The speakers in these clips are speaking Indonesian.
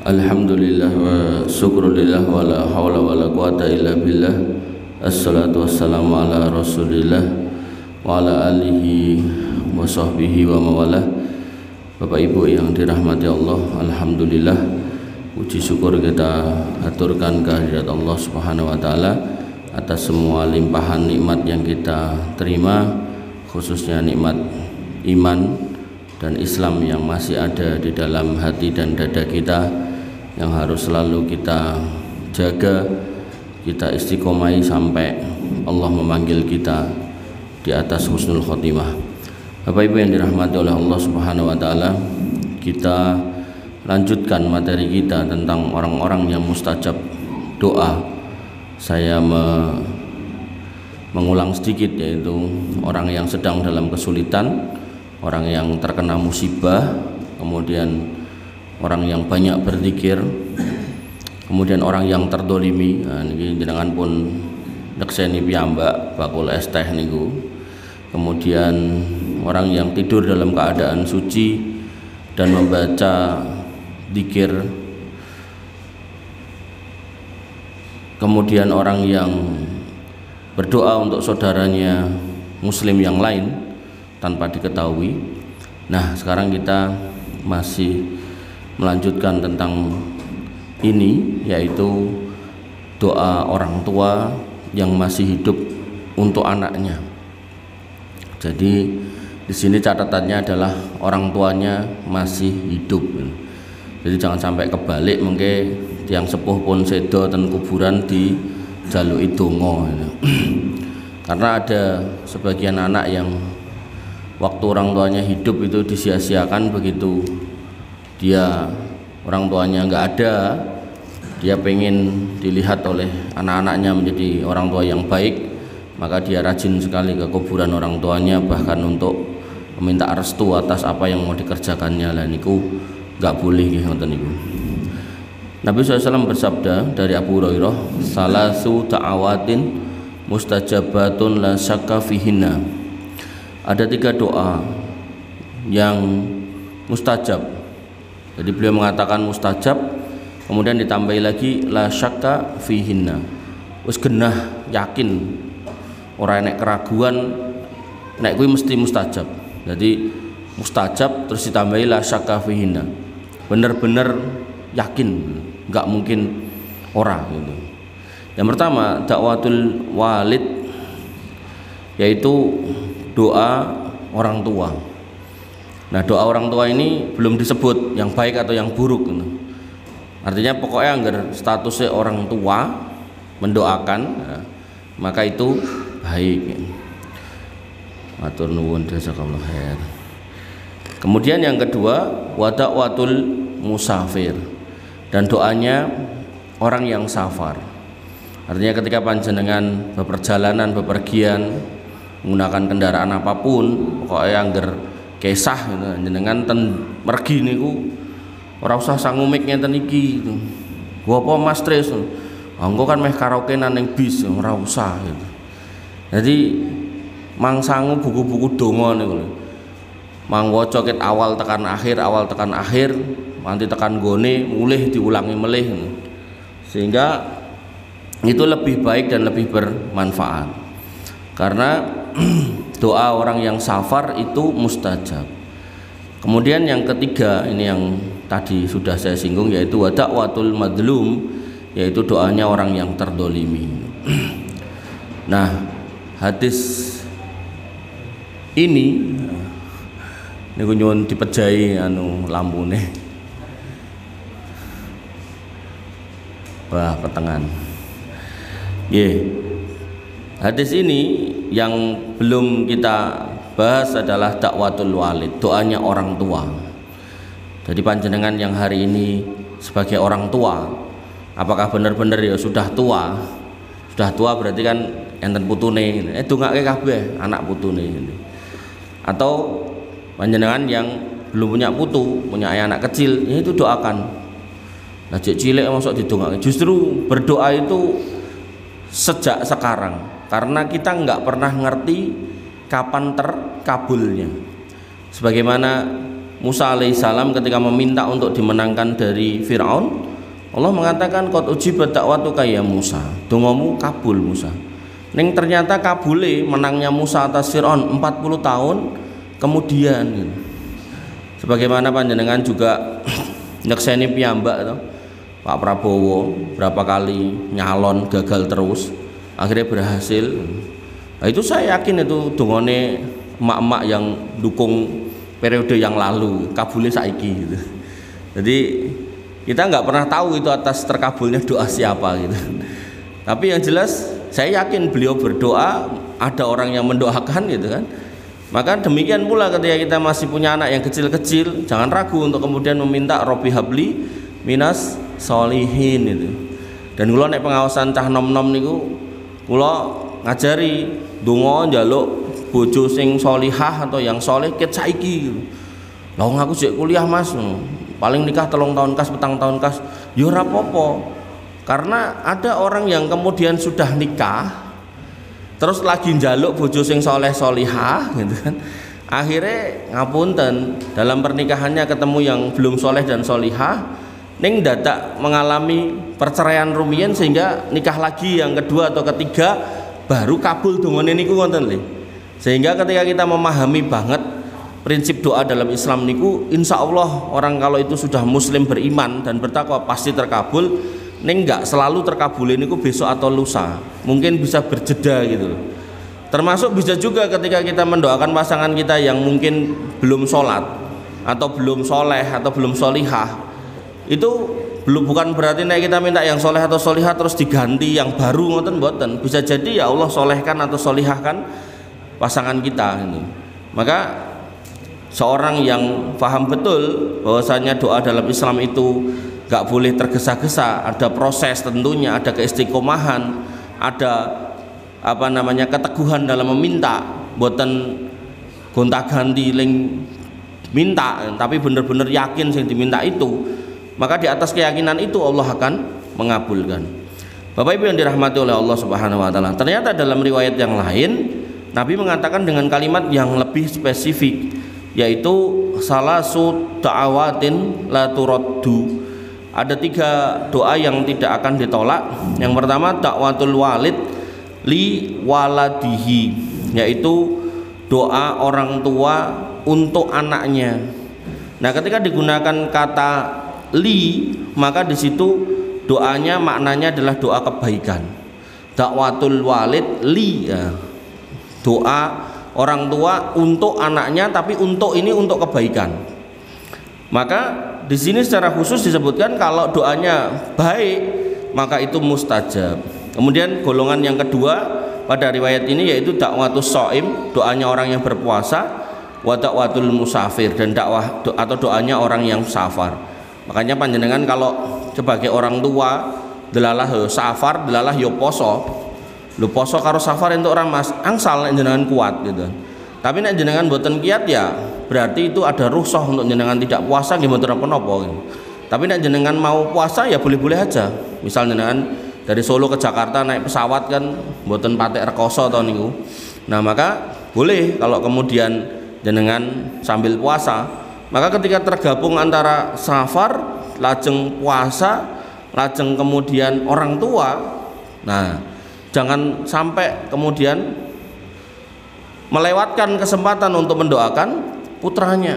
Alhamdulillah wa syukrulillah wa la hawla wa la quwata illa billah. Assalatu wassalamu ala rasulillah wa ala alihi wa sahbihi wa mawalah. Bapak Ibu yang dirahmati Allah, alhamdulillah, puji syukur kita aturkan kehadirat Allah Subhanahu wa taala atas semua limpahan nikmat yang kita terima, khususnya nikmat iman dan Islam yang masih ada di dalam hati dan dada kita, yang harus selalu kita jaga, kita istiqomai sampai Allah memanggil kita di atas husnul khotimah. Bapak Ibu yang dirahmati oleh Allah Subhanahu wa taala, kita lanjutkan materi kita tentang orang-orang yang mustajab doa. Saya mengulang sedikit, yaitu orang yang sedang dalam kesulitan, orang yang terkena musibah, kemudian orang yang banyak berzikir, kemudian orang yang terdolimi. Nah, ini jenengan pun nekseni piyambak bakul es teh niku. Kemudian orang yang tidur dalam keadaan suci dan membaca zikir. Kemudian orang yang berdoa untuk saudaranya muslim yang lain tanpa diketahui. Nah, sekarang kita masih melanjutkan tentang ini, yaitu doa orang tua yang masih hidup untuk anaknya. Jadi di sini catatannya adalah orang tuanya masih hidup. Jadi jangan sampai kebalik, mungkin tiang sepuh pun sedo dan kuburan di jaluki donga. Karena ada sebagian anak yang waktu orang tuanya hidup itu disia-siakan, begitu dia orang tuanya nggak ada, dia pengen dilihat oleh anak-anaknya menjadi orang tua yang baik, maka dia rajin sekali ke kuburan orang tuanya, bahkan untuk meminta restu atas apa yang mau dikerjakannya. Lah niku nggak boleh nggih ngoten niku. Nabi SAW bersabda dari Abu Hurairah, salasu ta'awatin mustajabatun la syakka fihinna. Ada 3 doa yang mustajab. Jadi beliau mengatakan mustajab, kemudian ditambahi lagi la syakka fihinna. Wis genah yakin, ora enek keraguan nek kuwi mesti mustajab. Jadi mustajab terus ditambahi la syakka fihinna. Bener-bener yakin, enggak mungkin ora gitu. Yang pertama dakwatul walid, yaitu doa orang tua. Nah, doa orang tua ini belum disebut yang baik atau yang buruk. Artinya pokoknya anggar statusnya orang tua mendoakan, nah, maka itu baik. Matur nuwun, jazakallahu khair. Kemudian yang kedua, wada'watul musafir, dan doanya orang yang safar. Artinya ketika panjenengan beperjalanan, bepergian menggunakan kendaraan apapun, pokoknya anggar kesah gitu, jenengan ten mergi niku ora usah sangumik ngenten iki gitu. Gua apa Mas Tris? Engko kan meh karaokean ning bis, ora usah gitu. Jadi mangsangu buku-buku donga niku. Mang waca ket awal tekan akhir, nanti tekan gone mulih diulangi melih. Sehingga itu lebih baik dan lebih bermanfaat. Karena doa orang yang safar itu mustajab. Kemudian yang ketiga, ini yang tadi sudah saya singgung, yaitu wada'watul madlum, yaitu doanya orang yang terdolimi. Nah, hadis ini niku nyuwun dipejahi lampune. Wah, ketengan. Hadis ini yang belum kita bahas adalah dakwatul walid, doanya orang tua. Jadi panjenengan yang hari ini sebagai orang tua, apakah benar-benar ya sudah tua? Sudah tua berarti kan enten putune, dongake kabeh anak putune. Atau panjenengan yang belum punya putu, punya anak kecil, ya itu doakan. Lah cek cilik masuk didongake. Justru berdoa itu sejak sekarang, karena kita nggak pernah ngerti kapan terkabulnya. Sebagaimana Musa alaihissalam ketika meminta untuk dimenangkan dari Fir'aun, Allah mengatakan qad ujibat da'watuka ya Musa, dongamu kabul Musa. Ning ternyata kabule menangnya Musa atas Fir'aun 40 tahun kemudian gitu. Sebagaimana panjenengan juga nyekseni piyambak to, Pak Prabowo berapa kali nyalon gagal terus, akhirnya berhasil. Nah, itu saya yakin itu dongane emak-emak yang dukung periode yang lalu kabulnya saiki gitu. Jadi kita nggak pernah tahu itu atas terkabulnya doa siapa gitu. Tapi yang jelas saya yakin beliau berdoa, ada orang yang mendoakan gitu kan. Maka demikian pula ketika kita masih punya anak yang kecil-kecil, jangan ragu untuk kemudian meminta Robbi habli minas solihin itu. Dan kula nek pengawasan cah nom-nom niku kula ngajari donga njaluk bojo sing solihah atau yang soleh ket saiki. Lah wong aku sik kuliah Mas, paling nikah 3 tahun kas, 4 tahun kas, ya ora apa-apa. Karena ada orang yang kemudian sudah nikah terus lagi njaluk bojo sing soleh solihah gitu kan, akhirnya ngapunten dalam pernikahannya ketemu yang belum soleh dan solihah, ning dadak mengalami perceraian rumiyin sehingga nikah lagi yang kedua atau ketiga baru kabul dongane niku ngoten lho. Sehingga ketika kita memahami banget prinsip doa dalam Islam niku, insya Allah orang kalau itu sudah muslim beriman dan bertakwa pasti terkabul. Ning enggak selalu terkabulin niku besok atau lusa, mungkin bisa berjeda gitu. Termasuk bisa juga ketika kita mendoakan pasangan kita yang mungkin belum sholat atau belum soleh atau belum solihah, itu belum, bukan berarti nek kita minta yang soleh atau solihah terus diganti yang baru, ngoten mboten. Bisa jadi ya Allah solehkan atau solihahkan pasangan kita ini. Maka seorang yang paham betul bahwasanya doa dalam Islam itu gak boleh tergesa-gesa, ada proses tentunya, ada keistiqomahan, ada apa namanya keteguhan dalam meminta, boten gonta-ganti ling minta, tapi benar-benar yakin yang diminta itu, maka di atas keyakinan itu Allah akan mengabulkan. Bapak Ibu yang dirahmati oleh Allah Subhanahu wa taala, ternyata dalam riwayat yang lain Nabi mengatakan dengan kalimat yang lebih spesifik, yaitu salasu da'awatin la turaddu. Ada 3 doa yang tidak akan ditolak. Yang pertama dakwatul walid li waladihi, yaitu doa orang tua untuk anaknya. Nah, ketika digunakan kata li, maka di situ doanya maknanya adalah doa kebaikan. Dakwatul walid li, ya, doa orang tua untuk anaknya, tapi untuk ini untuk kebaikan. Maka di sini secara khusus disebutkan kalau doanya baik maka itu mustajab. Kemudian golongan yang kedua pada riwayat ini yaitu dakwatus shaim, doanya orang yang berpuasa, wa dakwatul musafir, dan dakwah atau doanya orang yang safar. Makanya panjenengan kalau sebagai orang tua delalah yo safar, delalah yo poso. Lu poso karo safar untuk orang Mas, angsal nek jenengan kuat gitu. Tapi nek jenengan boten kiat ya berarti itu ada rukhsah untuk jenengan tidak puasa nggih mboten napa-napa gitu. Tapi nek jenengan mau puasa ya boleh-boleh aja. Misal jenengan dari Solo ke Jakarta naik pesawat kan mboten patek rekoso to niku. Nah, maka boleh kalau kemudian jenengan sambil puasa. Maka ketika tergabung antara safar, lajeng puasa, lajeng kemudian orang tua, nah jangan sampai kemudian melewatkan kesempatan untuk mendoakan putranya.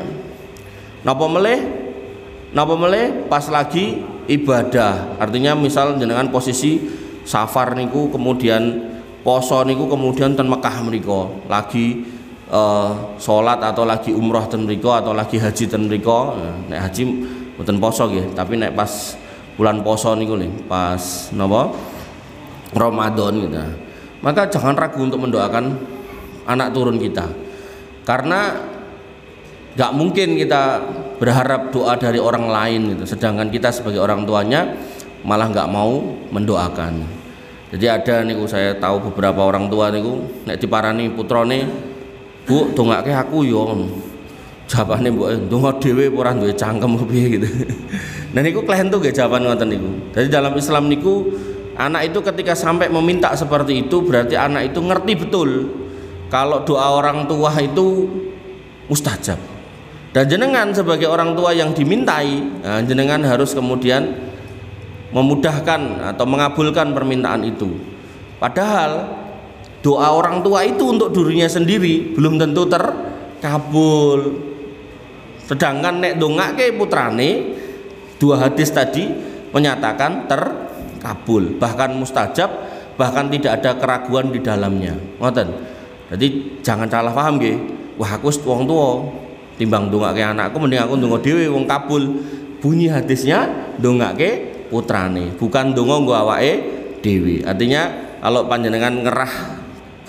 Napa meleh pas lagi ibadah. Artinya misal jenengan posisi safar niku kemudian poso niku kemudian ten Mekah mriku lagi salat atau lagi umroh ten mriku atau lagi haji ten mriku. Nek haji mboten poso nggih, tapi nek pas bulan poso niku lho, pas napa Ramadan gitu. Maka jangan ragu untuk mendoakan anak turun kita, karena gak mungkin kita berharap doa dari orang lain gitu, sedangkan kita sebagai orang tuanya malah gak mau mendoakan. Jadi ada niku, saya tahu beberapa orang tua niku nek diparani putrane, "Bu, dongake aku yo." Jawabane mbok ndonga dhewe ora duwe cangkem piye gitu. Nah niku klentu nggih jawaban ngoten niku. Jadi dalam Islam niku anak itu ketika sampai meminta seperti itu berarti anak itu ngerti betul kalau doa orang tua itu mustajab. Dan jenengan sebagai orang tua yang dimintai, nah, jenengan harus kemudian memudahkan atau mengabulkan permintaan itu. Padahal doa orang tua itu untuk dirinya sendiri belum tentu terkabul. Sedangkan nek dongake putrane, dua hadis tadi menyatakan terkabul, bahkan mustajab, bahkan tidak ada keraguan di dalamnya. Ngoten. Jadi jangan salah paham nggih. Wah, aku wong tuwa, timbang ndongake anakku mending aku ndonga dhewe wong kabul. Bunyi hadisnya ndongake putrane, bukan ndonga nggo awake dhewe. Artinya kalau panjenengan ngerah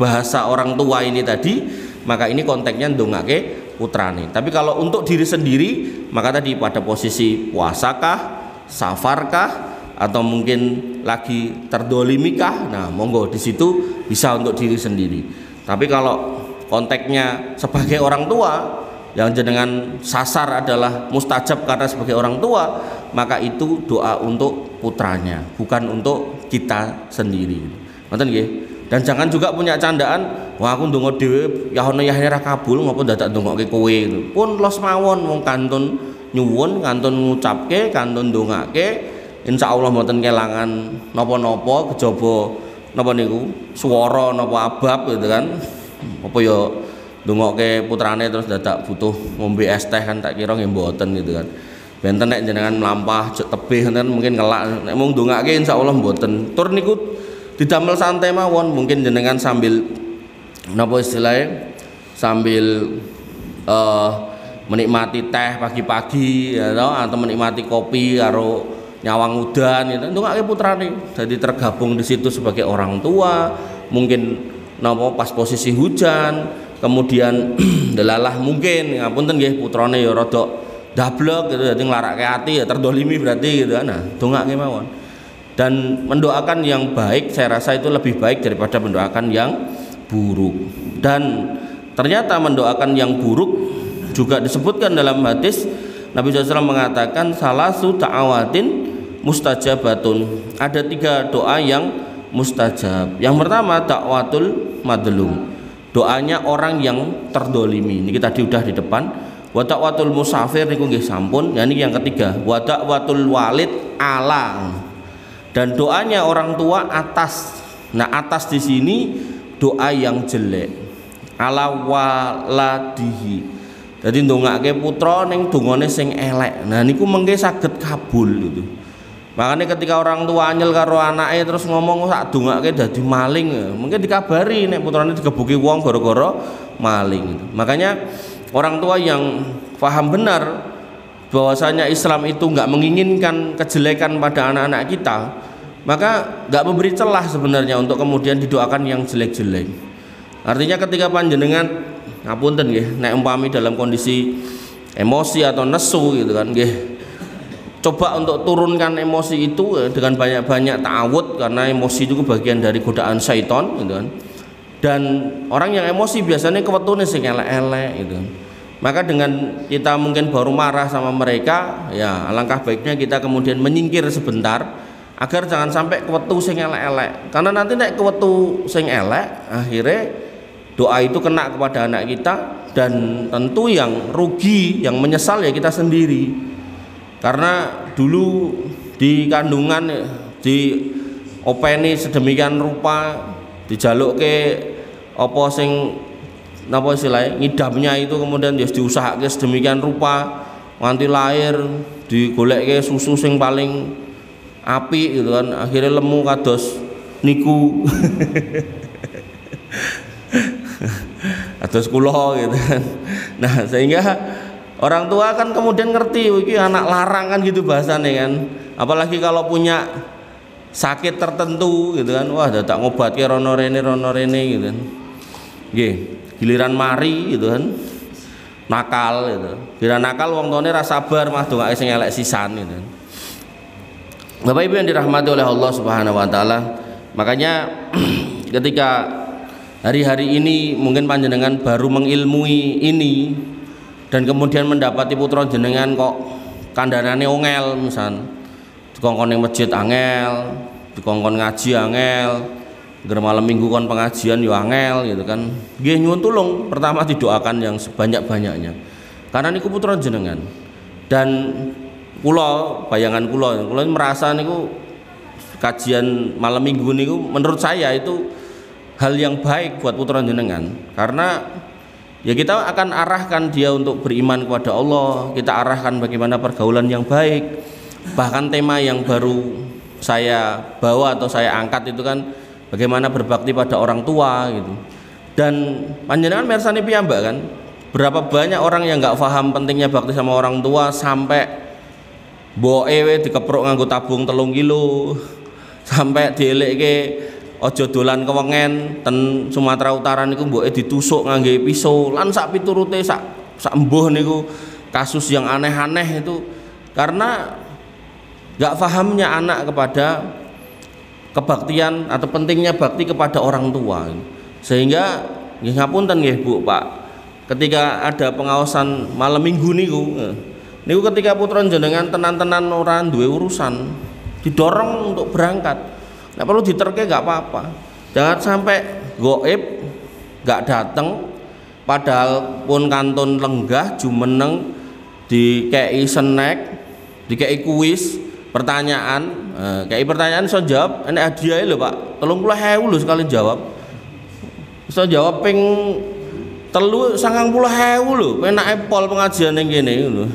bahasa orang tua ini tadi, maka ini konteksnya ndongake putrane. Tapi kalau untuk diri sendiri, maka tadi pada posisi puasakah, safarkah, atau mungkin lagi terdolimikah, nah monggo di situ bisa untuk diri sendiri. Tapi kalau konteksnya sebagai orang tua, yang jenengan sasar adalah mustajab karena sebagai orang tua, maka itu doa untuk putranya, bukan untuk kita sendiri. Ngoten nggih. Dan jangan juga punya candaan, wah aku ndonga dhewe ya ono yahne ra kabul ngopo dadak ndongake kowe gitu. Pun los mawon wong kantun nyuwun, kantun ngucapke, kantun ndongake, insyaallah mboten kelangan napa-napa kejaba napa niku swara napa abab gitu kan. Apa ya ndongake putrane terus dadak butuh ngombe es teh kan, tak kira nggih mboten gitu kan. Benten nek jenengan mlampah tebih kan mungkin ngelak, nek mung ndongake insyaallah mboten. Tur niku didamel santai mawon, mungkin jenengan sambil napa istilahnya, sambil menikmati teh pagi-pagi ya, atau menikmati kopi karo nyawang udan gitu. Ndongake putrane jadi tergabung di situ sebagai orang tua, mungkin napa pas posisi hujan, kemudian delalah mungkin ngapunten nggih putrane ya rada dablek gitu, jadi nglarake ati ya terdolimi berarti gitu. Nah, ndongake mawon. Dan mendoakan yang baik, saya rasa itu lebih baik daripada mendoakan yang buruk. Dan ternyata mendoakan yang buruk juga disebutkan dalam hadis, Nabi SAW mengatakan salasu ta'awatin mustajabatun. Ada 3 doa yang mustajab. Yang pertama dakwatul madlum, doanya orang yang terdolimi. Ini kita udah di depan. Wa dakwatul musafir niku nggih sampun. Ya ini yang ketiga. Wa dakwatul walid ala, dan doanya orang tua atas. Nah, atas di sini doa yang jelek. Ala waladihi. Jadi ndongake putra ning dongane sing elek. Nah, niku mengke saged kabul gitu. Makanya ketika orang tua anyel karo anake terus ngomong sak dongake dadi maling, mungkin dikabari nek putrane digebuki wong gara-gara maling gitu. Makanya orang tua yang paham benar bahwasanya Islam itu nggak menginginkan kejelekan pada anak-anak kita, maka nggak memberi celah sebenarnya untuk kemudian didoakan yang jelek-jelek. Artinya ketika panjenengan ngapunten nggih, nek umpami dalam kondisi emosi atau nesu gitu kan nggih, coba untuk turunkan emosi itu dengan banyak-banyak ta'awud, karena emosi itu bagian dari godaan syaitan gitu kan. Dan orang yang emosi biasanya kewetune sing elek-elek gitu. Maka dengan kita mungkin baru marah sama mereka, ya alangkah baiknya kita kemudian menyingkir sebentar agar jangan sampai kewetu sing elek-elek. Karena nanti nek kewetu sing elek, akhirnya doa itu kena kepada anak kita, dan tentu yang rugi, yang menyesal ya kita sendiri. Karena dulu di kandungan di openi sedemikian rupa, dijalukke apa sing napa istilahnya ngidamnya itu, kemudian ya diusahake sedemikian rupa nganti lahir, digolekke susu sing paling apik gitu kan, akhirnya lemu kados niku kados kula gitu kan. Nah, sehingga orang tua kan kemudian ngerti iki anak larang kan gitu bahasane kan. Apalagi kalau punya sakit tertentu gitu kan, wah dadak ngobatke rono rene gitu kan. Nggih, giliran mari gitu kan nakal gitu. Giliran nakal wong tuane ra sabar mah dongake sing elek sisan gitu kan. Bapak Ibu yang dirahmati oleh Allah Subhanahu wa taala, makanya ketika hari-hari ini mungkin panjenengan baru mengilmui ini dan kemudian mendapati putra jenengan kok kandhanane ongel, misal dikongkon ning masjid angel, dikongkon ngaji angel, ger malam minggu kon pengajian yo angel gitu kan. Nggih nyuwun tulung pertama didoakan yang sebanyak-banyaknya. karena niku putra jenengan. Dan kula bayangan kula merasa niku kajian malam minggu niku menurut saya itu hal yang baik buat putra jenengan, karena ya kita akan arahkan dia untuk beriman kepada Allah, kita arahkan bagaimana pergaulan yang baik. Bahkan tema yang baru saya bawa atau saya angkat itu kan bagaimana berbakti pada orang tua gitu. Dan panjenengan mirsani piyambak kan, berapa banyak orang yang nggak paham pentingnya bakti sama orang tua sampai boe dikepruk nganggo tabung 3 kilo, sampai dielekke ojo dolan kewengen ten Sumatera Utara niku mboke ditusuk ngangge pisau lan sak piturute sak embuh niku kasus yang aneh-aneh itu karena nggak pahamnya anak kepada kebaktian atau pentingnya bakti kepada orang tua. Sehingga nggih ngapunten nggih Bu Pak, ketika ada pengawasan malam minggu niku ketika putra jenengan tenan-tenan ora duwe urusan didorong untuk berangkat. Nggak perlu diterke nggak apa-apa, jangan sampai goib nggak datang padahal pun kantun lenggah jumeneng dikei snack dikei kuis pertanyaan kayak pertanyaan so jawab enek hadiah lho Pak 30.000 lho sekali jawab, so jawab ping 90.000 lho penake pol pengajian yang gini lho.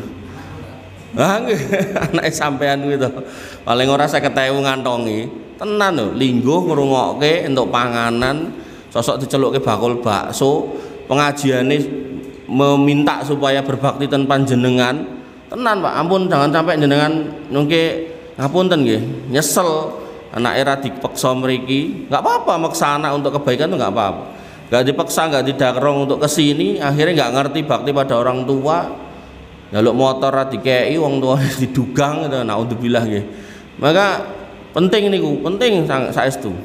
Anak sampean gitu paling ora 50.000 ngantongi tenan lho, lingguh ngrungokke entuk panganan, sosok dicelukke bakul bakso, pengajiane meminta supaya berbakti ten panjenengan. Tenan Pak, ampun jangan sampai jenengan nungke ngapunten nggih, nyesel anak era dipaksa mriki. Enggak apa-apa maksa anak untuk kebaikan itu enggak apa-apa. Enggak dipaksa, enggak didorong untuk kesini, akhirnya enggak ngerti bakti pada orang tua. Jaluk motor ra dikei wong tua didugang gitu, naudzubillah nggih. Maka penting niku, penting saestu.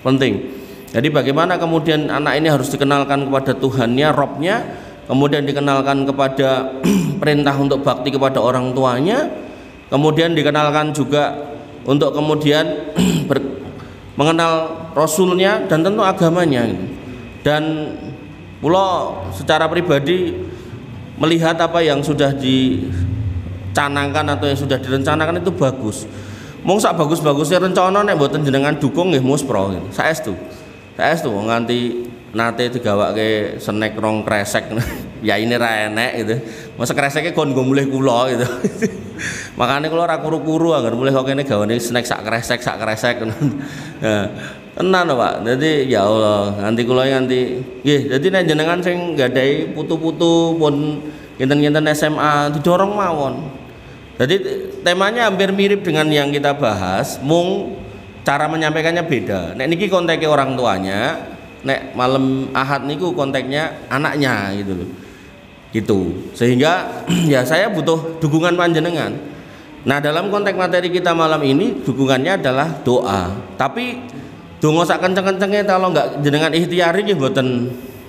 Penting. Jadi bagaimana kemudian anak ini harus dikenalkan kepada Tuhannya, Robnya, kemudian dikenalkan kepada perintah untuk bakti kepada orang tuanya, kemudian dikenalkan juga untuk kemudian mengenal Rasulnya dan tentu agamanya. Dan kula secara pribadi melihat apa yang sudah dicanangkan atau yang sudah direncanakan itu bagus. Mung sak bagus-bagusnya rencana nek mboten jenengan dukung nggih muspro gitu. Saestu nganti nate digawake snack rong kresek ya ini ra enek gitu. Masa kreseknya kon nggo mulih kula gitu. Makanya kula ora kuru-kuru agar mulih kok kene gawane snack sak kresek. Nah, tenan Pak. Jadi ya Allah, nganti kula nganti nggih, dadi nek jenengan sing nggadahi putu-putu pun kinten-kinten SMA didorong mawon. Jadi temanya hampir mirip dengan yang kita bahas, mung cara menyampaikannya beda. Nek niki konteknya orang tuanya, nek malam Ahad niku konteksnya anaknya gitu loh. Gitu. Sehingga ya saya butuh dukungan panjenengan. Nah, dalam konteks materi kita malam ini dukungannya adalah doa. Tapi donga sak kenceng-kencenge kalau enggak jenengan ikhtiari nggih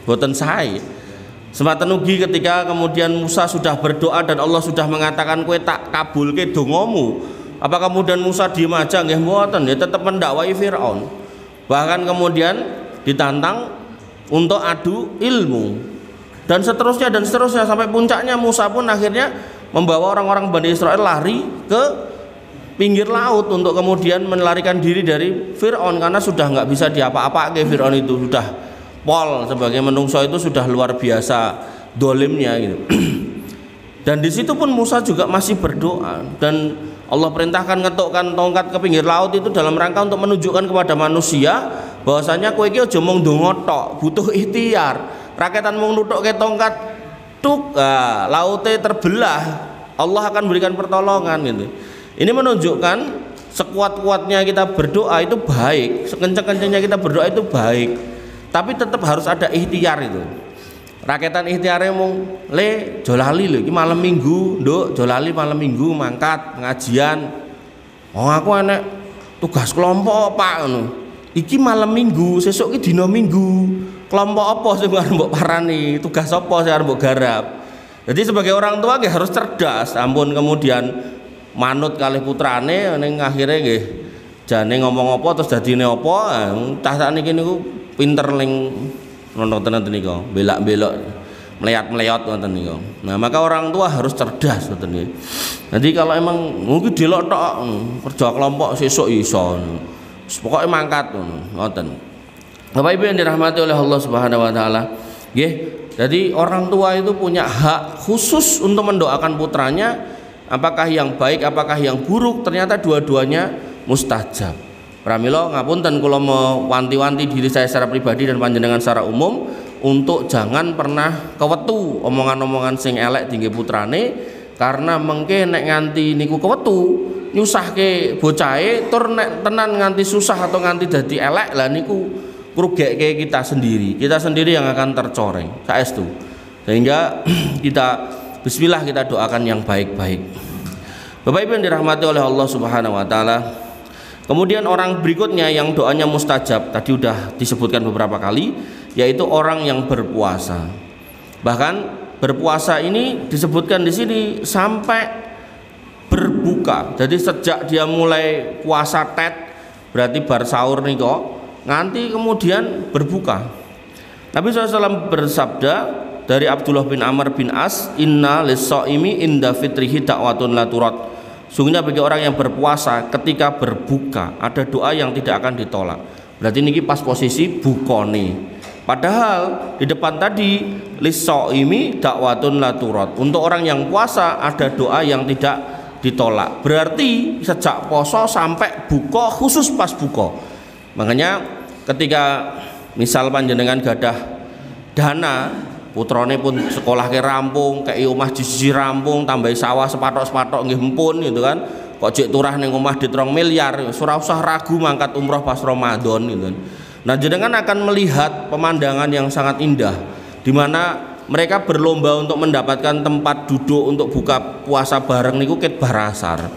boten sae. Sematan ugi ketika kemudian Musa sudah berdoa dan Allah sudah mengatakan kowe tak kabulke dongamu. Apa kemudian Musa diem aja? Nggih mboten, ya tetap mendakwai Firaun. Bahkan kemudian ditantang untuk adu ilmu dan seterusnya sampai puncaknya Musa pun akhirnya membawa orang-orang Bani Israel lari ke pinggir laut untuk kemudian melarikan diri dari Firaun karena sudah nggak bisa diapa-apa ke Firaun itu sudah pol sebagai menungso itu sudah luar biasa dolimnya gitu. Dan di situ pun Musa juga masih berdoa dan Allah perintahkan ngetukkan tongkat ke pinggir laut itu dalam rangka untuk menunjukkan kepada manusia bahwasanya kowe iki aja mung ndonga tok, butuh ikhtiar. Raketan mung nutukke tongkat tuk, laute terbelah, Allah akan berikan pertolongan gitu. Ini menunjukkan sekuat-kuatnya kita berdoa itu baik, sekencang-kencangnya kita berdoa itu baik. Tapi tetap harus ada ikhtiar itu. Raketan ikhtiare mung le jolali lho iki malam minggu, nduk jolali malam minggu mangkat pengajian. Oh aku enek tugas kelompok Pak ngono. Iki malam minggu, sesuk iki dina minggu. Kelompok apa sing arep mbok parani? Tugas apa sing arep mbok garap? Jadi sebagai orang tua nggih harus cerdas. Ampun kemudian manut kalih putrane ning akhire nggih jane ngomong apa terus dadine apa. Tah sakniki niku pinter ning nonton niku belak-belok meleyat-meleyot ngoten niku. Nah, maka orang tua harus cerdas ngoten nggih. Jadi kalau emang mungkin delok tok kerja kelompok sesuk iso. Pokoke mangkat ngoten. Bapak Ibu yang dirahmati oleh Allah Subhanahu wa taala, nggih. Jadi orang tua itu punya hak khusus untuk mendoakan putranya, apakah yang baik apakah yang buruk, ternyata dua-duanya mustajab. Pramila ngapunten kula mewanti-wanti diri saya secara pribadi dan panjenengan secara umum untuk jangan pernah kewetu omongan-omongan sing elek tinggi putrane, karena mengke nek nganti niku kewetu nyusahke bocahe tur nek tenan nganti susah atau nganti dadi elek lah niku ngrugeke kita sendiri yang akan tercoreng saestu. Sehingga kita bismillah kita doakan yang baik-baik. Bapak Ibu yang dirahmati oleh Allah Subhanahu wa taala. Kemudian orang berikutnya yang doanya mustajab tadi sudah disebutkan beberapa kali, yaitu orang yang berpuasa. Bahkan berpuasa ini disebutkan di sini sampai berbuka. Jadi sejak dia mulai puasa berarti bar sahur nih kok, nanti kemudian berbuka. Nabi SAW bersabda dari Abdullah bin Amr bin As, inna lis-shaimi inda fitrihi da'watun la turad. Sungguhnya bagi orang yang berpuasa ketika berbuka ada doa yang tidak akan ditolak. Berarti niki pas posisi bukone. Padahal di depan tadi lis-shaimi da'watun la turad. Untuk orang yang puasa ada doa yang tidak ditolak. Berarti sejak poso sampai buka, khusus pas buka. Makanya ketika misal panjenengan gadah dana, putrane pun sekolah ke rampung, kayak omah jiji rampung, tambahi sawah sepatok-sepatok nggih empun gitu kan. Kok jek turah ning omah di 3 miliar, ora usah ragu mangkat umroh pas Ramadan gitu kan. Nah, jenengan akan melihat pemandangan yang sangat indah di mana mereka berlomba untuk mendapatkan tempat duduk untuk buka puasa bareng niku ket barasar.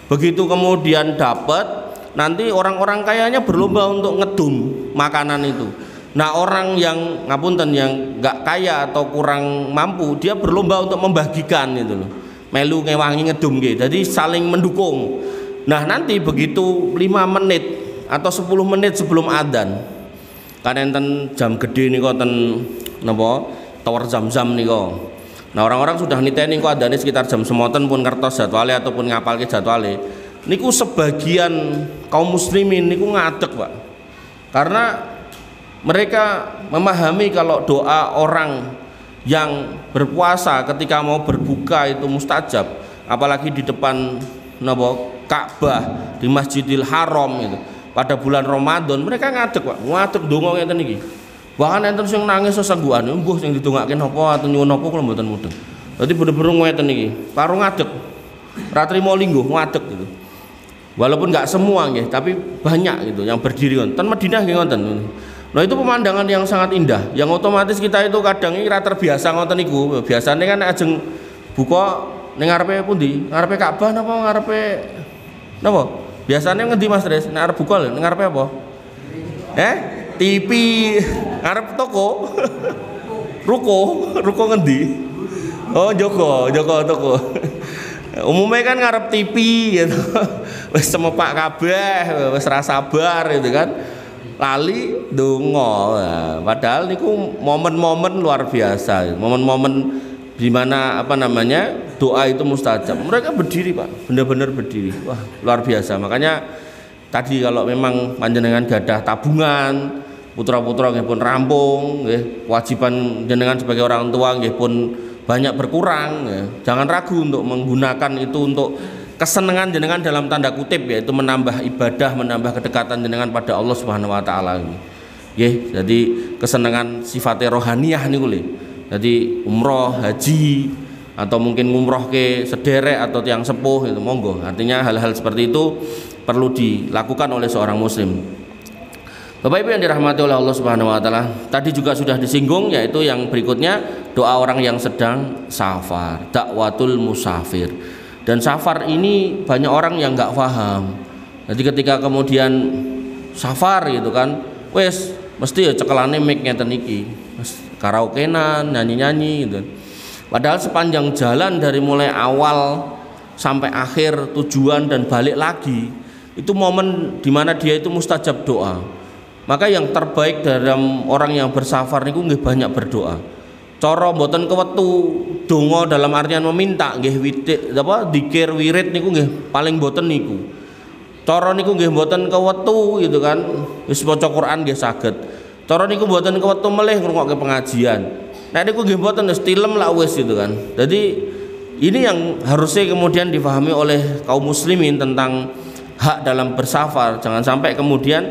Begitu kemudian dapat, nanti orang-orang kayanya berlomba untuk ngedum makanan itu. Nah, orang yang ngapunten yang nggak kaya atau kurang mampu, dia berlomba untuk membagikan itu loh. Melu ngewangi ngedum gitu. Jadi saling mendukung. Nah, nanti begitu 5 menit atau 10 menit sebelum adzan, kan enten jam gede niku ten napa tower Zam-Zam niku. Nah, orang-orang sudah niteni niku adzane sekitar jam semonten pun ngertos jadwale ataupun ngapalke jadwale. Niku sebagian kaum muslimin niku ngadeg, Pak. Karena mereka memahami kalau doa orang yang berpuasa ketika mau berbuka itu mustajab, apalagi di depan Ka'bah di Masjidil Haram itu pada bulan Ramadan, mereka ngadeg, Pak. Ngadeg donga ngeten iki. Bahkan enten sing nangis sesangguan, mbuh sing didongake napa atau nyuwun napa kula mboten mudeng. Dadi bener-bener ngeten iki, karo ngadeg. Ra trimo lingguh ngadeg gitu. Walaupun nggak semua nggih, tapi banyak gitu yang berdiri ten Madinah nggih ngoten. Nah, itu pemandangan yang sangat indah, yang otomatis kita itu kadang ini terbiasa ngoten niku. Biasanya kan ajeng buka ning ngarepe pundi? Ngarepe Ka'bah napa ngarepe napa? Biasanya ngendi Mas Dres? Nek arep buka lho, ning ngarepe apa? TV, ngarep toko. Ruko ngendi? Oh, Joko toko. Umumnya kan ngarep TV gitu. Wis semepak kabeh, wis ra sabar gitu kan. Lali donga. Nah, padahal niku momen-momen luar biasa, momen-momen di mana doa itu mustajab. Mereka berdiri, Pak, benar-benar berdiri. Wah, luar biasa. Makanya tadi kalau memang panjenengan gadah tabungan, putra-putra nggih pun rampung, nggih, kewajiban jenengan sebagai orang tua nggih pun banyak berkurang, ya. Jangan ragu untuk menggunakan itu untuk kesenangan jenengan dalam tanda kutip, yaitu menambah ibadah, menambah kedekatan jenengan pada Allah Subhanahu wa taala. Nggih, jadi kesenangan sifatnya rohaniyah niku lho. Jadi umroh, haji atau mungkin ngumroh ke sederek atau tiang sepuh itu monggo. Artinya hal-hal seperti itu perlu dilakukan oleh seorang muslim. Bapak Ibu yang dirahmati oleh Allah Subhanahu wa taala, tadi juga sudah disinggung, yaitu yang berikutnya doa orang yang sedang safar, dakwatul musafir. Dan safar ini banyak orang yang nggak paham. Jadi ketika kemudian safar gitu kan, wes mesti ya cekelane mic ngeten iki, karaokean, nyanyi-nyanyi gitu. Padahal sepanjang jalan dari mulai awal sampai akhir tujuan dan balik lagi, itu momen dimana dia itu mustajab doa. Maka yang terbaik dalam orang yang bersafar niku nggih banyak berdoa. Cara mboten kewetu donga dalam artian meminta nggih dzikir wirid niku nggih paling mboten niku. Cara niku nggih mboten kewetu gitu kan. Wis maca Quran nggih saged. Cara niku mboten kewetu melih ngrungokke pengajian. Nek niku nggih mboten wis tilem lah wis gitu kan. Jadi ini yang harusnya kemudian difahami oleh kaum muslimin tentang hak dalam bersafar. Jangan sampai kemudian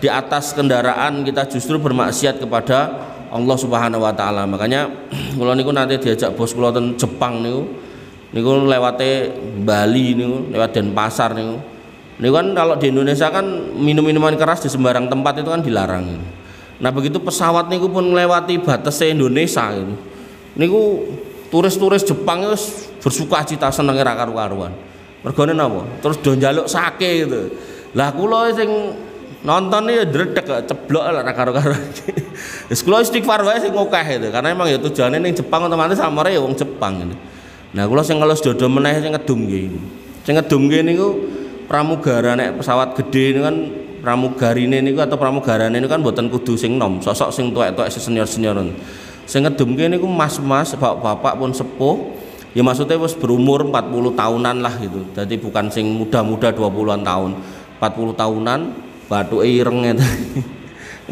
di atas kendaraan kita justru bermaksiat kepada Allah Subhanahu wa taala. Makanya kula niku nanti diajak bos kula ten Jepang niku lewate Bali niku, lewat Denpasar niku. Niku kan kalau di Indonesia kan minum-minuman keras di sembarang tempat itu kan dilarang. Nah, begitu pesawat niku pun melewati batas Indonesia gitu. Niku turis-turis Jepang itu bersukacita senenge ra karu-karuan. Mergone napa? Terus do njaluk sake gitu. Lah kula sing nonton ya dredeg ceblok lah karo-karo. Wis kula istighfar wae sing akeh itu karena emang ya tujuane ning Jepang otomatis samare ya wong Jepang ini. Nah, kula sing ngelus dodo meneh sing ngedumke. Sing ngedumke niku pramugara nek pesawat gede niku kan pramugarine niku atau pramugarane niku kan mboten kudu sing nom, sosok sing tuwek-tuwek senior-senior. Sing ngedumke niku mas-mas, bapak-bapak pun sepuh. Ya maksudnya wis berumur 40 tahunan lah gitu. Jadi bukan sing muda-muda 20-an tahun. 40 tahunan batuke ireng itu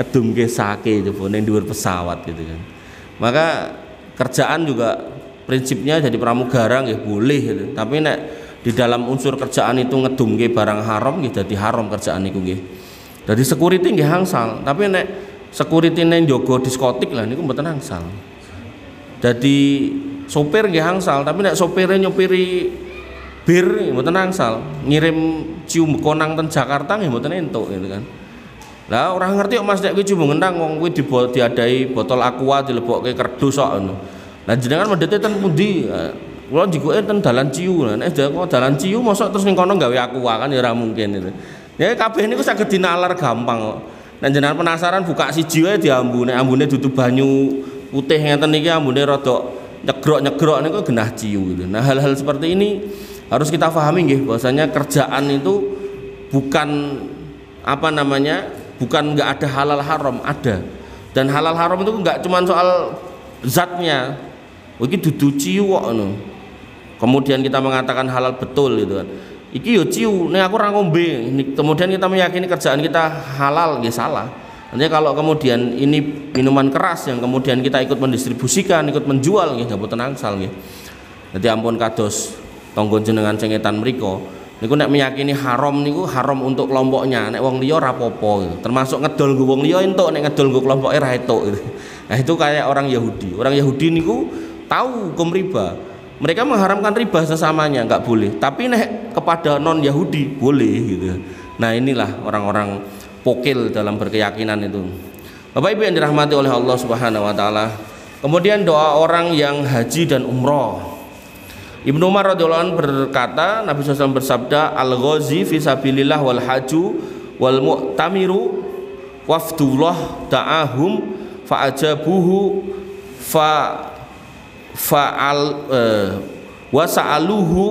ngedumke sake coba ning dhuwur pesawat gitu kan. Maka kerjaan juga prinsipnya jadi pramugara nggih boleh gitu. Tapi nek di dalam unsur kerjaan itu ngedumke barang haram nggih dadi haram kerjaan niku nggih. Dadi security nggih hangsal, tapi nek security ning njaga diskotik lah niku mboten hangsal. Dadi sopir nggih hangsal, tapi nek sopire nyopiri bir mboten angsal, ngirim cium konang ten Jakarta nggih mboten entuk gitu kan. Lah ora ngerti kok Mas nek kuwi cium ngendang wong kuwi diadai botol aqua dilebokke kerdus kok ngono. Lah jenengan mendete ten pundi? Kula jikoke ten dalan ciu. Nek dalan ciu mosok terus ning kono gawe aqua kan ya ora mungkin itu. Ya kabeh niku saged dinalar gampang kok. Nek jenengan penasaran buka siji wae diambu, nek ambune dudu banyu putih ngeten iki ambune rada nyegrok-nyegrok niku genah ciu gitu. Nah, hal-hal seperti ini harus kita pahami nggih bahwasanya kerjaan itu bukan apa namanya bukan nggak ada halal haram, ada. Dan halal haram itu nggak cuma soal zatnya, iki dudu ciu kok ngono. Kemudian kita mengatakan halal betul gitu kan. Iki yo ciu, nek aku ora ngombe. Kemudian kita meyakini kerjaan kita halal, nggih salah. Nanti kalau kemudian ini minuman keras yang kemudian kita ikut mendistribusikan, ikut menjual nggih mboten angsal nggih. Dadi ampun kados tonggo jenengan cengetan mriko niku nek meyakini haram niku haram untuk kelompoknya, nek wong liya ora apa-apa gitu. Termasuk ngedol nggo wong liya entuk, nek ngedol nggo kelompoke ra entuk gitu. Nah, itu kayak orang Yahudi. Orang Yahudi niku tahu hukum riba. Mereka mengharamkan riba sesamanya enggak boleh, tapi nek kepada non Yahudi boleh gitu. Nah, inilah orang-orang pokil dalam berkeyakinan itu. Bapak Ibu yang dirahmati oleh Allah Subhanahu wa taala. Kemudian doa orang yang haji dan umroh. Ibnu Umar radhiyallahu anhu berkata, Nabi SAW bersabda, al-ghazi fi sabilillah wal haju wal mu'tamiru wafdullah da'ahum fa'ajabuhu fa'al wa sa'aluhu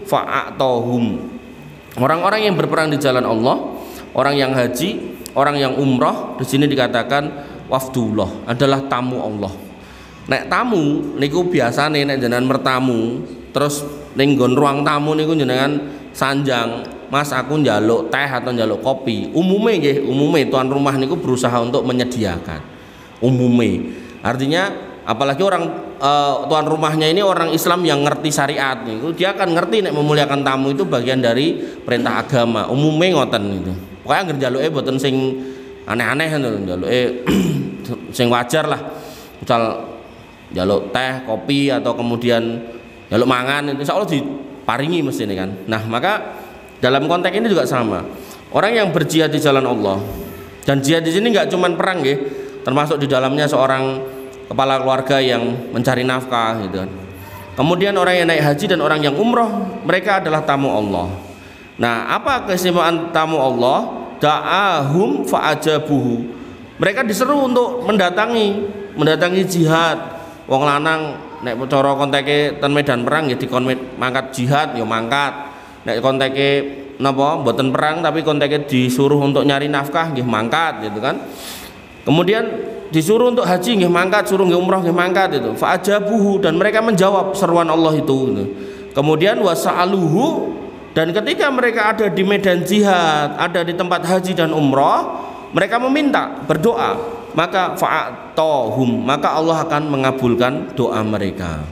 fa'atahum. Orang-orang yang berperang di jalan Allah, orang yang haji, orang yang umrah, di sini dikatakan wafdullah adalah tamu Allah. Nek tamu niku biasane nek jenengan mertamu terus ning nggon ruang tamu niku jenengan sanjang, Mas aku njaluk teh atau njaluk kopi. Umume nggih, umume tuan rumah niku berusaha untuk menyediakan. Umume. Artinya apalagi orang tuan rumahnya ini orang Islam yang ngerti syariat niku, dia akan ngerti nek memuliakan tamu itu bagian dari perintah agama. Umume ngoten gitu. Pokoke anggere njaluke mboten sing aneh-aneh ngono, njaluke sing wajar lah. Misal njaluk teh, kopi atau kemudian njaluk mangan itu insyaallah diparingi mesti ini kan. Nah, maka dalam konteks ini juga sama. Orang yang berjihad di jalan Allah, dan jihad di sini nggak cuma perang nggih, termasuk di dalamnya seorang kepala keluarga yang mencari nafkah gitu kan. Kemudian orang yang naik haji dan orang yang umroh, mereka adalah tamu Allah. Nah, apa keistimewaan tamu Allah? Da'ahum fa'ajabuhu. Mereka diseru untuk mendatangi jihad. Wong lanang nek cara konteke ten medan perang ya dikon mangkat jihad ya mangkat. Nek konteke napa mboten perang tapi konteke disuruh untuk nyari nafkah nggih mangkat gitu kan. Kemudian disuruh untuk haji nggih mangkat, suruh nggih umrah nggih mangkat itu. Fa ajabuhu, dan mereka menjawab seruan Allah itu. Kemudian wasa'aluhu, dan ketika mereka ada di medan jihad, ada di tempat haji dan umrah, mereka meminta, berdoa, maka fa'atohum, maka Allah akan mengabulkan doa mereka.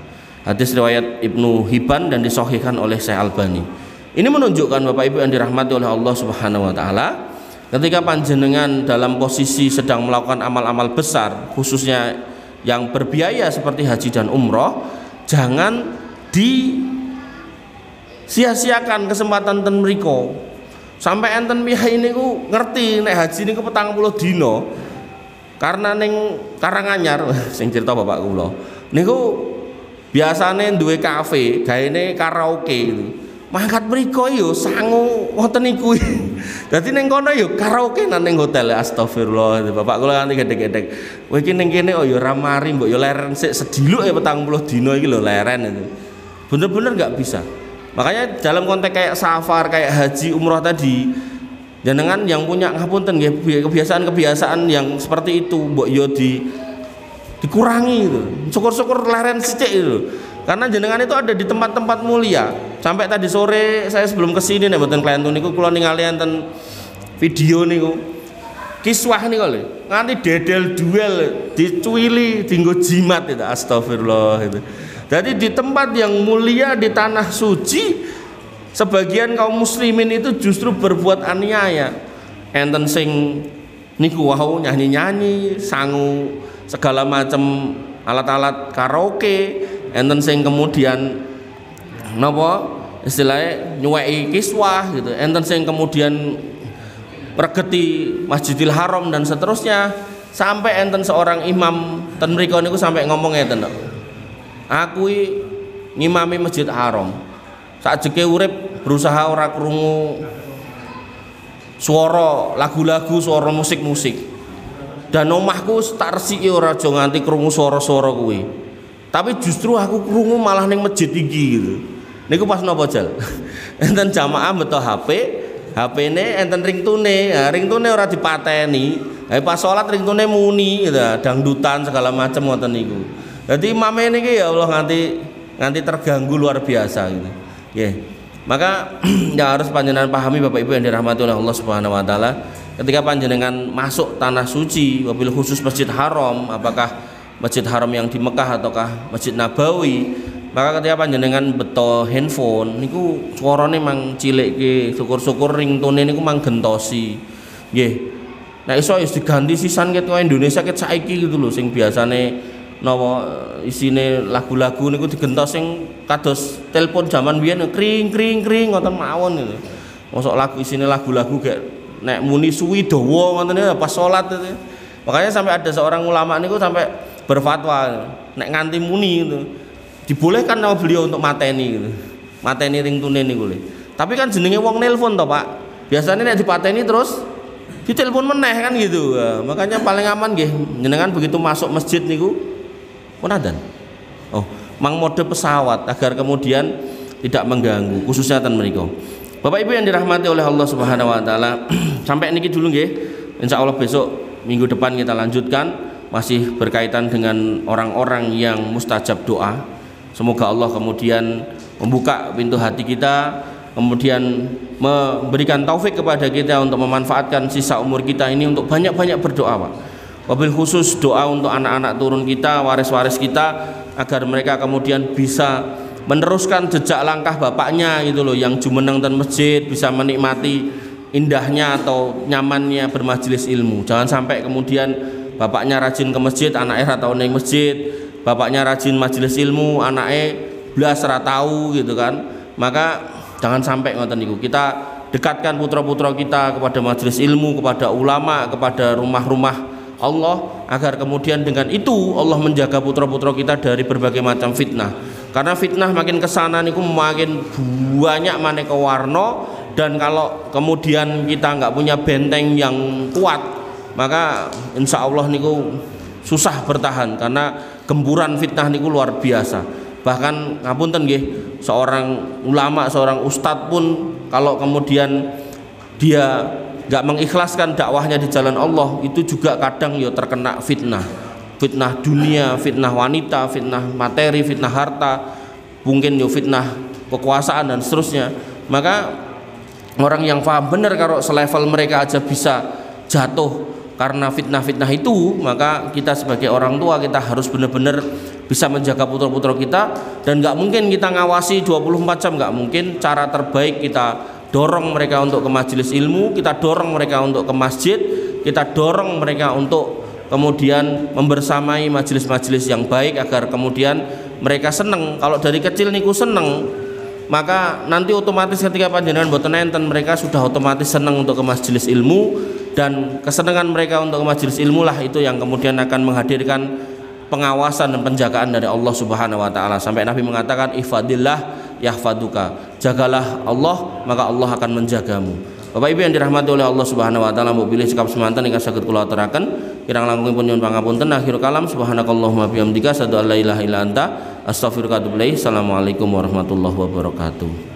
Hadis riwayat Ibnu Hibban dan disahihkan oleh Syekh Albani. Ini menunjukkan Bapak Ibu yang dirahmati oleh Allah Subhanahu wa taala, ketika panjenengan dalam posisi sedang melakukan amal-amal besar, khususnya yang berbiaya seperti haji dan umrah, jangan sia-siakan kesempatan ten mriko. Sampai enten piyai niku ngerti nek haji niku 40 dina. Karena ning Karanganyar sing cerita bapak kula niku biasane duwe kafe, gaene karaoke gitu. Mangkat mriko yo sangu wonten niku. Dadi ning kono yo karaoke nang ning hotel. Astagfirullah. Bapak kula nganti gedek-gedek. Kowe iki ning kene oh yo ra mari mbok yo leren sik sediluk ya 40 dina iki lho leren itu. Bener-bener enggak bisa. Makanya dalam konteks kayak safar, kayak haji, umroh tadi, jenengan yang punya ngapunten kebiasaan-kebiasaan yang seperti itu mbok yo dikurangi itu. Syukur-syukur leren sithik itu. Karena jenengan itu ada di tempat-tempat mulia. Sampai tadi sore saya sebelum kesini nih mboten klientu niku kula ningali enten video niku. Kiswah niku lho. Nganti dedel duel dicuwili dienggo jimat itu. Astagfirullah itu. Jadi di tempat yang mulia di tanah suci, sebagian kaum muslimin itu justru berbuat aniaya. Enten sing niku wau nyanyi-nyanyi, sangu segala macam alat-alat karaoke, enten sing kemudian napa istilahnya nyuweki kiswah gitu, enten sing kemudian pergeti Masjidil Haram dan seterusnya, sampai enten seorang imam ten mriku niku sampai ngomong ngeten, aku ngimami Masjid Haram, sakjeke urip berusaha ora krungu suara lagu-lagu, suara musik-musik, dan omahku tak resiki ora aja nganti krungu suara-suara kuwi. Tapi justru aku krungu malah ning masjid iki gitu. Niku pas napa jal? Enten jamaah beto HP-ne enten ringtone. Nah, ringtone ora dipateni. Pas salat ringtone muni gitu, dangdutan segala macam ngoten niku. Dadi imame niki ya Allah nganti terganggu luar biasa gitu. Nggih. Maka yang harus panjenengan pahami Bapak Ibu yang dirahmati oleh Allah Subhanahu wa taala, ketika panjenengan masuk tanah suci, wabil khusus Masjid Haram, apakah Masjid Haram yang di Mekah ataukah Masjid Nabawi, maka ketika panjenengan beto handphone niku suarane mang cilik, syukur-syukur ringtone niku mang gentosi. Nggih. Nek iso wis diganti sisan ket kaya Indonesia ket saiki gitu lho, sing biasane napa isine lagu-lagu niku digentos sing kados telepon zaman biyen kring kring kring ngoten mawon gitu. Mosok lagu isine lagu-lagu gek nek muni suwi dawa ngoten pas salat itu. Makanya sampai ada seorang ulama niku sampai berfatwa nek nganti muni gitu dibolehkan sama beliau untuk mateni gitu. Mateni ringtone niku lho. Tapi kan jenenge wong nelpon to, Pak. Biasanya nek dipateni terus ditelepon meneh kan gitu. Makanya paling aman nggih jenengan begitu masuk masjid niku punadan. Oh, mang mode pesawat agar kemudian tidak mengganggu khususnya ten mriku. Bapak Ibu yang dirahmati oleh Allah Subhanahu wa taala, sampai niki dulu nggih. Insyaallah besok minggu depan kita lanjutkan masih berkaitan dengan orang-orang yang mustajab doa. Semoga Allah kemudian membuka pintu hati kita, kemudian memberikan taufik kepada kita untuk memanfaatkan sisa umur kita ini untuk banyak-banyak berdoa, Pak. Wabil khusus doa untuk anak-anak turun kita, waris-waris kita, agar mereka kemudian bisa meneruskan jejak langkah bapaknya gitu loh, yang jumeneng dan masjid, bisa menikmati indahnya atau nyamannya bermajelis ilmu. Jangan sampai kemudian bapaknya rajin ke masjid, anaknya ra tau ning masjid, bapaknya rajin majelis ilmu, anaknya blas ra tau gitu kan. Maka jangan sampai ngoten niku. Kita dekatkan putra-putra kita kepada majelis ilmu, kepada ulama, kepada rumah-rumah Allah, agar kemudian dengan itu Allah menjaga putra-putra kita dari berbagai macam fitnah. Karena fitnah makin kesana niku makin banyak maneka warna, dan kalau kemudian kita nggak punya benteng yang kuat, maka insya Allah niku susah bertahan, karena gempuran fitnah niku luar biasa. Bahkan ngapunten nggih, seorang ulama, seorang ustadz pun kalau kemudian dia nggak mengikhlaskan dakwahnya di jalan Allah, itu juga kadang ya terkena fitnah dunia, fitnah wanita, fitnah materi, fitnah harta, mungkin ya fitnah kekuasaan dan seterusnya. Maka orang yang paham benar kalau selevel mereka aja bisa jatuh karena fitnah-fitnah itu, maka kita sebagai orang tua kita harus benar-benar bisa menjaga putra-putra kita, dan nggak mungkin kita ngawasi 24 jam, nggak mungkin. Cara terbaik kita dorong mereka untuk ke majelis ilmu, kita dorong mereka untuk ke masjid, kita dorong mereka untuk kemudian membersamai majelis-majelis yang baik agar kemudian mereka seneng. Kalau dari kecil niku seneng, maka nanti otomatis ketika panjenengan boten enten, mereka sudah otomatis seneng untuk ke majelis ilmu, dan kesenangan mereka untuk ke majelis ilmu lah itu yang kemudian akan menghadirkan pengawasan dan penjagaan dari Allah Subhanahu wa taala. Sampai Nabi mengatakan ihfadillah yahfaduka, jagalah Allah maka Allah akan menjagamu. Bapak Ibu yang dirahmati oleh Allah Subhanahu wa taala, mbok pilih sikap semanten ingkang saged kula aturaken, kirang langkungipun nyuwun pangapunten. Akhir kalam, subhanakallahumma bihamdika asyhadu an la ilaha illa anta astaghfiruka wa atubu ilaik. Assalamualaikum warahmatullahi wabarakatuh.